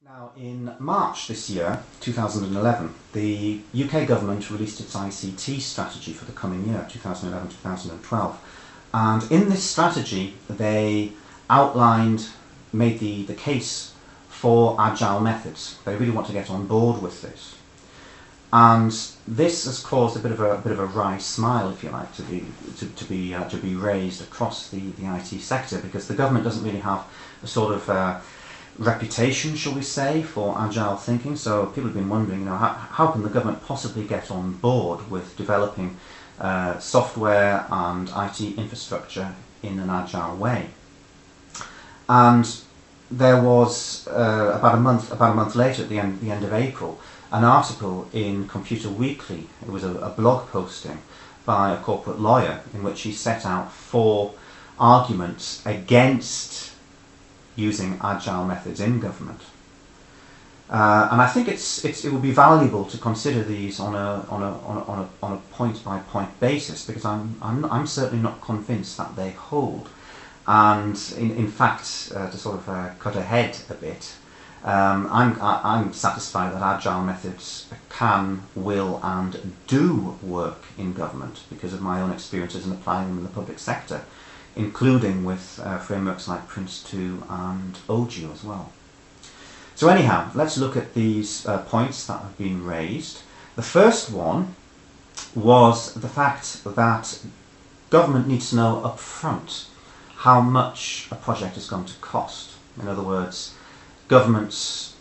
Now, in March this year, 2011, the UK government released its ICT strategy for the coming year, 2011-2012. And in this strategy, they made the case for agile methods. They really want to get on board with this. And this has caused a bit of a wry smile, if you like, to be raised across the IT sector, because the government doesn't really have a sort of reputation, shall we say, for agile thinking. So people have been wondering, how can the government possibly get on board with developing software and IT infrastructure in an agile way? And there was about a month later, at the end of April, an article in Computer Weekly. It was a blog posting by a corporate lawyer in which he set out 4 arguments against using agile methods in government. And I think it would be valuable to consider these on a point-by-point basis, because I'm certainly not convinced that they hold. And in fact, to sort of cut ahead a bit, I'm satisfied that agile methods can, will and do work in government because of my own experiences in applying them in the public sector, including with frameworks like Prince2 and OGIO as well. So anyhow, let's look at these points that have been raised. The first one was the fact that government needs to know up front how much a project is going to cost. In other words, governments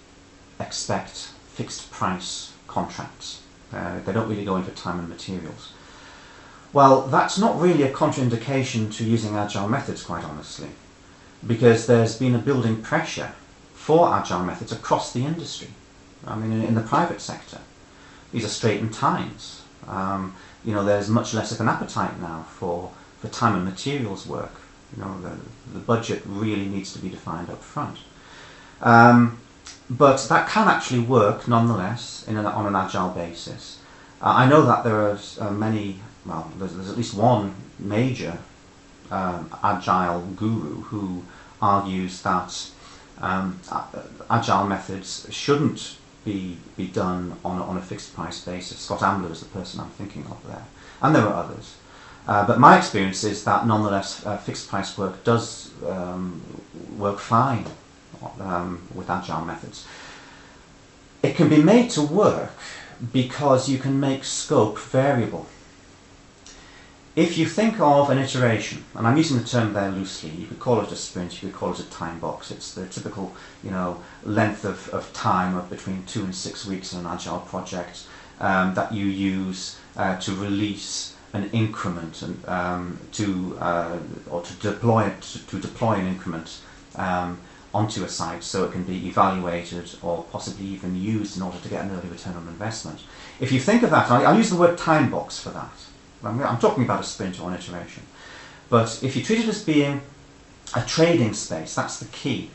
expect fixed price contracts. They don't really go into time and materials. Well, that's not really a contraindication to using agile methods, quite honestly, because there's been a building pressure for agile methods across the industry. I mean, in the private sector, these are straitened times. There's much less of an appetite now for time and materials work. The budget really needs to be defined up front. But that can actually work nonetheless on an agile basis. I know that there are there's at least one major agile guru who argues that agile methods shouldn't be done on a fixed price basis. Scott Ambler is the person I'm thinking of there, and there are others. But my experience is that nonetheless fixed price work does work fine with agile methods. It can be made to work because you can make scope variable. If you think of an iteration, and I'm using the term there loosely, you could call it a sprint, you could call it a time box. It's the typical length of time of between 2 and 6 weeks in an agile project that you use to release an increment and to deploy an increment onto a site so it can be evaluated or possibly even used in order to get an early return on investment. If you think of that, I'll use the word time box for that. I'm talking about a sprint or an iteration. But if you treat it as being a trading space, that's the key.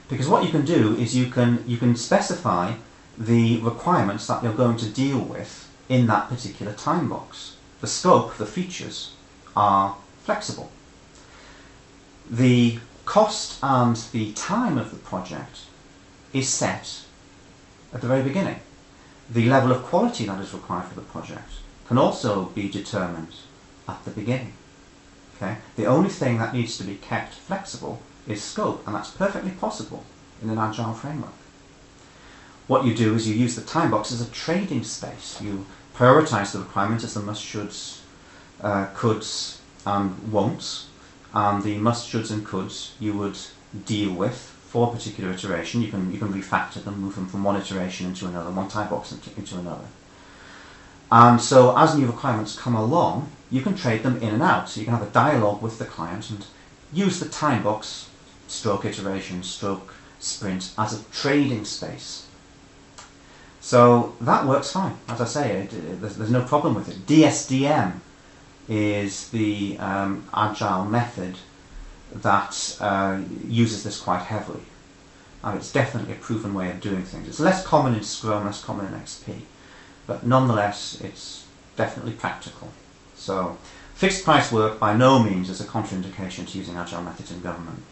Because what you can do is you can specify the requirements that you're going to deal with in that particular time box. The scope, the features, are flexible. The cost and the time of the project is set at the very beginning. The level of quality that is required for the project can also be determined at the beginning. Okay? The only thing that needs to be kept flexible is scope, and that's perfectly possible in an agile framework. What you do is you use the time box as a trading space. You prioritize the requirements as the must, shoulds, coulds and won'ts, and the must, shoulds and coulds you would deal with for a particular iteration. You can refactor them, move them from one iteration into another, one time box into another. And so as new requirements come along, you can trade them in and out. So you can have a dialogue with the client and use the time box, stroke iteration, stroke sprint as a trading space. So that works fine. As I say, there's no problem with it. DSDM is the agile method that uses this quite heavily. And it's definitely a proven way of doing things. It's less common in Scrum, less common in XP. But nonetheless, it's definitely practical. So fixed price work by no means is a contraindication to using agile methods in government.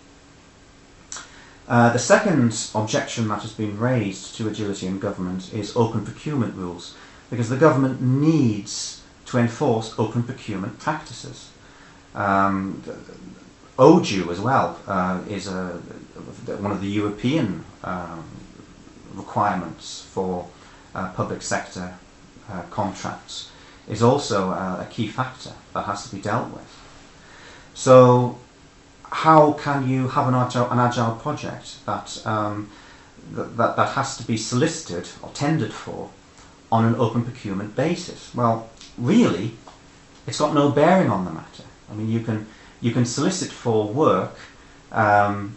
The second objection that has been raised to agility in government is open procurement rules, because the government needs to enforce open procurement practices. OJU as well is one of the European requirements for public sector contracts, is also a key factor that has to be dealt with. So how can you have an agile project that has to be solicited or tendered for on an open procurement basis? Well, really, it's got no bearing on the matter. I mean, you can solicit for work on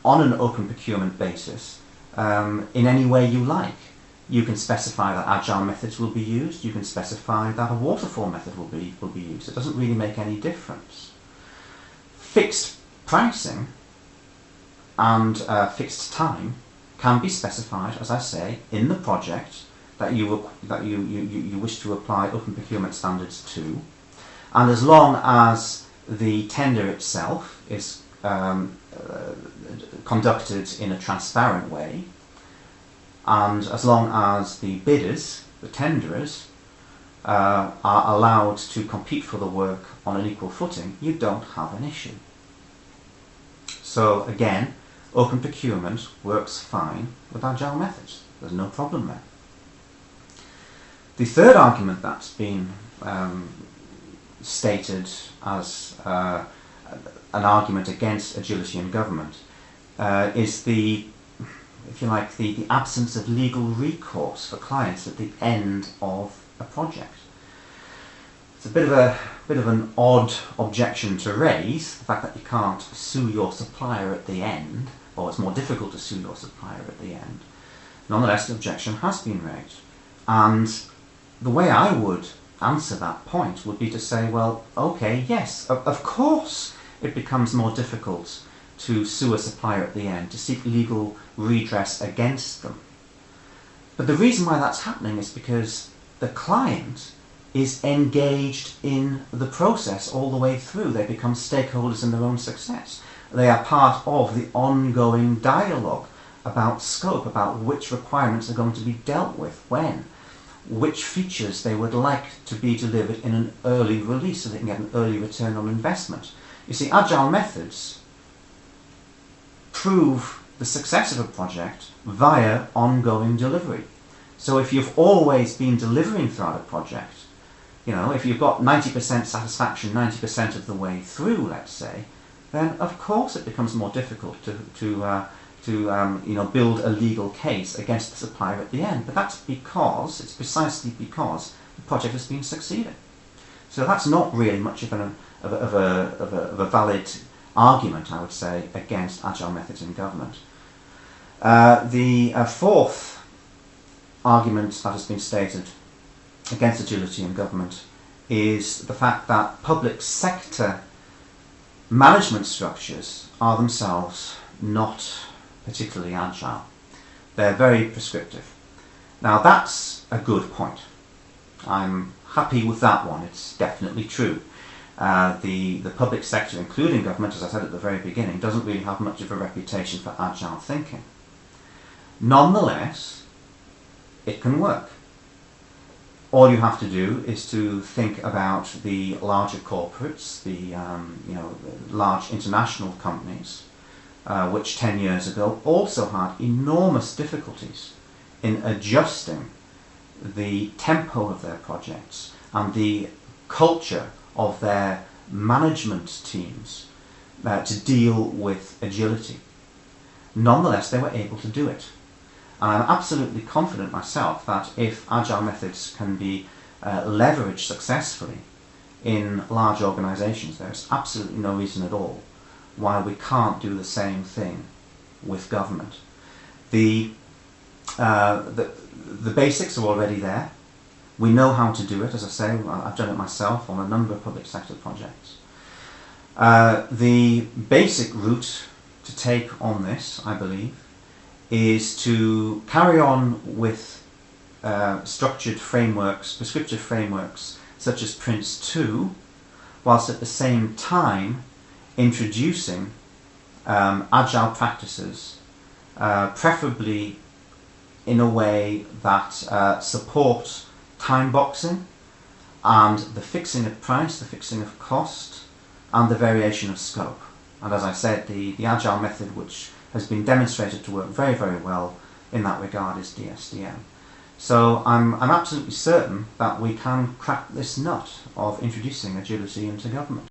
an open procurement basis in any way you like. You can specify that agile methods will be used. You can specify that a waterfall method will be used. It doesn't really make any difference. Fixed pricing and fixed time can be specified, as I say, in the project that you wish to apply open procurement standards to, and as long as the tender itself is conducted in a transparent way, and as long as the bidders, the tenderers, are allowed to compete for the work on an equal footing, you don't have an issue. So again, open procurement works fine with agile methods. There's no problem there. The third argument that's been stated as an argument against agility in government is the, if you like, the absence of legal recourse for clients at the end of a project. It's a bit of an odd objection to raise, the fact that you can't sue your supplier at the end, or it's more difficult to sue your supplier at the end. Nonetheless, the objection has been raised, and the way I would answer that point would be to say, well, okay, yes, of course it becomes more difficult to sue a supplier at the end, to seek legal redress against them. But the reason why that's happening is because the client is engaged in the process all the way through. They become stakeholders in their own success. They are part of the ongoing dialogue about scope, about which requirements are going to be dealt with, when, which features they would like to be delivered in an early release so they can get an early return on investment. You see, agile methods prove the success of a project via ongoing delivery. So if you've always been delivering throughout a project, you know, if you've got 90% satisfaction 90% of the way through, let's say, then of course it becomes more difficult to build a legal case against the supplier at the end. But that's because, it's precisely because the project has been succeeded. So that's not really much of a valid argument, I would say, against agile methods in government. The fourth argument that has been stated against agility in government is the fact that public sector management structures are themselves not particularly agile. They're very prescriptive. Now that's a good point. I'm happy with that one. It's definitely true. The public sector, including government, as I said at the very beginning, doesn't really have much of a reputation for agile thinking. Nonetheless, it can work. All you have to do is to think about the larger corporates, the large international companies, which 10 years ago also had enormous difficulties in adjusting the tempo of their projects and the culture of their management teams to deal with agility. Nonetheless, they were able to do it. And I'm absolutely confident myself that if agile methods can be leveraged successfully in large organizations, there's absolutely no reason at all why we can't do the same thing with government. The basics are already there. We know how to do it. As I say, I've done it myself on a number of public sector projects. The basic route to take on this, I believe, is to carry on with structured frameworks, prescriptive frameworks, such as Prince 2, whilst at the same time introducing agile practices, preferably in a way that support time boxing and the fixing of price, the fixing of cost, and the variation of scope. And as I said, the agile method, which has been demonstrated to work very, very well in that regard, is DSDM. So I'm absolutely certain that we can crack this nut of introducing agility into government.